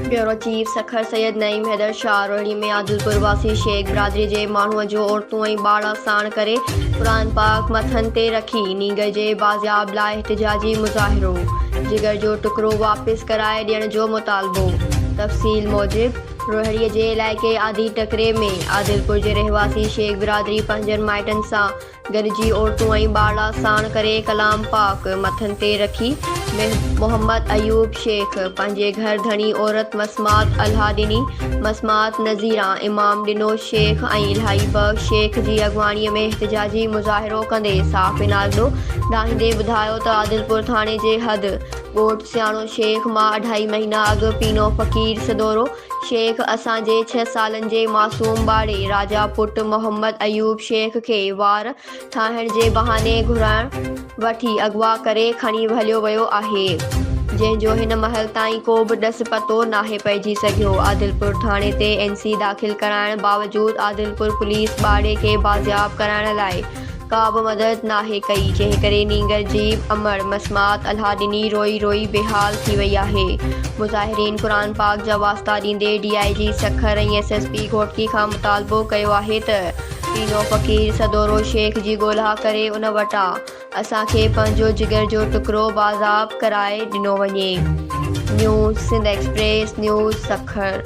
Bureau chief Sukkur Syed Naeem Haidar Shah Rohini में आदिलपुर वासी शेख बिरादरी जे माण्हूअ जो औरतूं ऐं ॿार साण करे क़ुरान पाक मथनि ते रखी नींगर जे बाज़ियाब लाइ इhtजाजी मुज़ाहिरो जिगर जो टुकड़ो वापसि कराए ॾियण जो मुतालबो। तफ़सील मूजिब रोहिड़ीअ जे इलाइक़े आदि टकरे में आदिलपुर जे रहवासी शेख बिरादरी पंहिंजनि माइटनि सां गॾिजी औरतूं ऐं ॿार साण करे कलाम पाक मथनि ते रखी मोहम्मद अयूब शेख पंहिंजे घर धणी औरत मसमात अल्हा ॾिनी। मसमात नज़ीरा इमाम ॾिनो शेख ऐं इलाही बख़्श शेख जी अॻवाणीअ में इhtजाजी मुज़ाहिरो कंदे साफ़ इनादो ॾाहींदे ॿुधायो त आदिलपुर थाणे जे हद ॻोठ सियाणो शेख मां 2.5 महीना अॻु पीनो फ़क़ीर सदोरो शेख असांजे 6 सालनि जे मासूम ॿाड़े राजा पुट मोहम्मद अयूब शेख खे वार ठाहिण जे बहाने घुराइण वठी अगवा करे खणी हलियो वियो आहे, जंहिंजो हिन महल ताईं को बि ॾस पतो नाहे पइजी सघियो। आदिलपुर थाणे ते NC दाख़िल कराइण बावजूदि आदिलपुर पुलिस ॿाड़े खे बाज़ियाब कराइण लाइ का बि मदद नाहे कई, जंहिं करे नींगर जी अमर मसमात अल्हा ॾिनी रोई रोई बेहाल थी वई आहे। मुज़ाहिरीन क़ुरान पाक जा वास्ता ॾींदे DIG सखर ऐं SSP घोटकी खां मुतालबो कयो आहे त पीनो फ़क़ीर सदोरो शेख जी ॻोल्हा करे उन वटां असांखे पंहिंजो जिगर जो टुकड़ो बाज़ाब कराए ॾिनो वञे। News Sindh express news Sukkur.